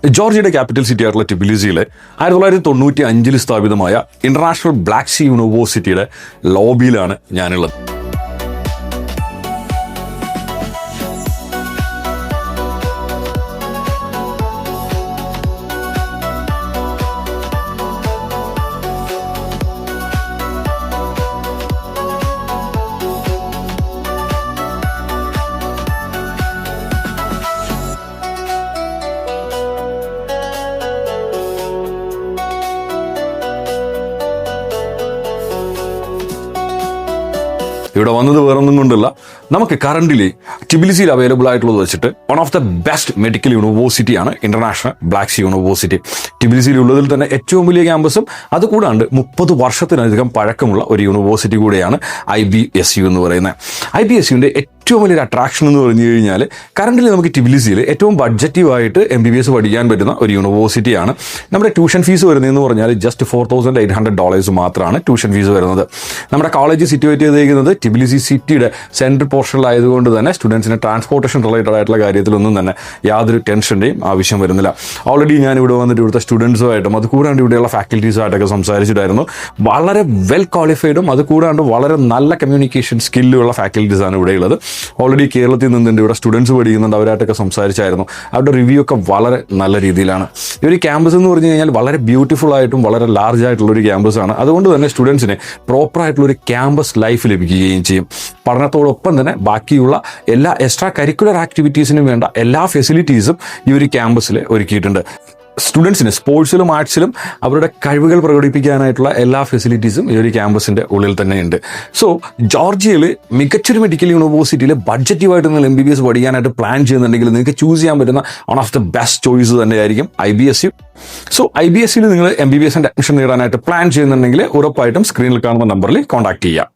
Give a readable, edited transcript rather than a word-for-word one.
ജോർജിയയുടെ capital city ആയിട്ടുള്ള ടിബിലിസിയിലെ 1995 സ്ഥാപിതമായ international black see യൂണിവേഴ്സിറ്റിയുടെ ലോബിയിലാണ് ഞാനുള്ളത്. ഇവിടെ വന്നത് വേറൊന്നും കൊണ്ടല്ല, നമുക്ക് കറന്റ്ലി ടിബിലിസിയിൽ അവൈലബിൾ ആയിട്ടുള്ളത് വെച്ചിട്ട് one of the best medical യൂണിവേഴ്സിറ്റിയാണ് ഇന്റർനാഷണൽ ബ്ലാക്ക് സീ യൂണിവേഴ്സിറ്റി. ടിബിലിസിയിൽ ഉള്ളതിൽ തന്നെ ഏറ്റവും വലിയ ക്യാമ്പസും അതുകൂടാണ്ട് 30 വർഷത്തിലധികം പഴക്കമുള്ള ഒരു യൂണിവേഴ്സിറ്റി കൂടെയാണ് IBSU എന്ന് പറയുന്നത്. IBSUവിൻ്റെ ഏറ്റവും വലിയൊരു അട്രാക്ഷൻ എന്ന് പറഞ്ഞു കഴിഞ്ഞാൽ കറന്റ്ലി നമുക്ക് ടിബിലിസിയിൽ ഏറ്റവും ബഡ്ജറ്റീവായിട്ട് MBBS പഠിക്കാൻ പറ്റുന്ന ഒരു യൂണിവേഴ്സിറ്റിയാണ്. നമ്മുടെ ട്യൂഷൻ ഫീസ് വരുന്നതെന്ന് പറഞ്ഞാൽ ജസ്റ്റ് $4,800 മാത്രമാണ് ട്യൂഷൻ ഫീസ് വരുന്നത്. നമ്മുടെ കോളേജ് സിറ്റുവേറ്റ് ചെയ്തിരിക്കുന്നത് ടിബിലിസി സിറ്റിയുടെ സെൻട്രൽ പോർഷനിലായതുകൊണ്ട് തന്നെ സ്റ്റുഡൻസിന് ട്രാൻസ്പോർട്ടേഷൻ റിലേറ്റഡ് ആയിട്ടുള്ള കാര്യത്തിലൊന്നും തന്നെ യാതൊരു ടെൻഷൻ്റെയും ആവശ്യം വരുന്നില്ല. ഓൾറെഡി ഞാൻ ഇവിടെ വന്നിട്ട് ഇവിടുത്തെ സ്റ്റുഡൻസുമായിട്ടും അതുകൂടാണ്ട് ഇവിടെയുള്ള ഫാക്കൽറ്റീസുമായിട്ടൊക്കെ സംസാരിച്ചിട്ടായിരുന്നു. വളരെ വെൽ ക്വാളിഫൈഡും അതുകൂടാണ്ട് വളരെ നല്ല കമ്മ്യൂണിക്കേഷൻ സ്കില്ലുള്ള ഫാക്കൽറ്റീസാണ് ഇവിടെയുള്ളത്. ഓൾറെഡി കേരളത്തിൽ നിന്നുണ്ട് ഇവിടെ സ്റ്റുഡൻസ് പഠിക്കുന്നുണ്ട്, അവരായിട്ടൊക്കെ സംസാരിച്ചായിരുന്നു. അവരുടെ റിവ്യൂ ഒക്കെ വളരെ നല്ല രീതിയിലാണ്. ഈ ഒരു ക്യാമ്പസ് എന്ന് പറഞ്ഞു കഴിഞ്ഞാൽ വളരെ ബ്യൂട്ടിഫുൾ ആയിട്ടും വളരെ ലാർജ് ആയിട്ടുള്ളൊരു ക്യാമ്പസാണ്. അതുകൊണ്ട് തന്നെ സ്റ്റുഡൻസിന് പ്രോപ്പറായിട്ടുള്ളൊരു ക്യാമ്പസ് ലൈഫ് ലഭിക്കുകയും ചെയ്യും. പഠനത്തോടൊപ്പം തന്നെ ബാക്കിയുള്ള എല്ലാ എക്സ്ട്രാ കരിക്കുലർ ആക്ടിവിറ്റീസിനും വേണ്ട എല്ലാ ഫെസിലിറ്റീസും ഈ ഒരു ക്യാമ്പസിൽ ഒരുക്കിയിട്ടുണ്ട്. സ്റ്റുഡൻസിന് സ്പോർട്സിലും ആർട്സിലും അവരുടെ കഴിവുകൾ പ്രകടിപ്പിക്കാനായിട്ടുള്ള എല്ലാ ഫെസിലിറ്റീസും ഈ ഒരു ക്യാമ്പസിൻ്റെ ഉള്ളിൽ തന്നെയുണ്ട്. സോ ജോർജിയയിൽ മികച്ചൊരു മെഡിക്കൽ യൂണിവേഴ്സിറ്റിയിൽ ബഡ്ജറ്റീവായിട്ട് നിങ്ങൾ MBBS പഠിക്കാനായിട്ട് പ്ലാൻ ചെയ്യുന്നുണ്ടെങ്കിൽ നിങ്ങൾക്ക് ചൂസ് ചെയ്യാൻ പറ്റുന്ന one of the best choice തന്നെയായിരിക്കും IBSU. സോ IBSUവിൽ നിങ്ങൾ MBBSൻ്റെ അഡ്മിഷൻ നേടാനായിട്ട് പ്ലാൻ ചെയ്യുന്നുണ്ടെങ്കിൽ ഉറപ്പായിട്ടും സ്ക്രീനിൽ കാണുന്ന നമ്പറിൽ കോൺടാക്ട് ചെയ്യുക.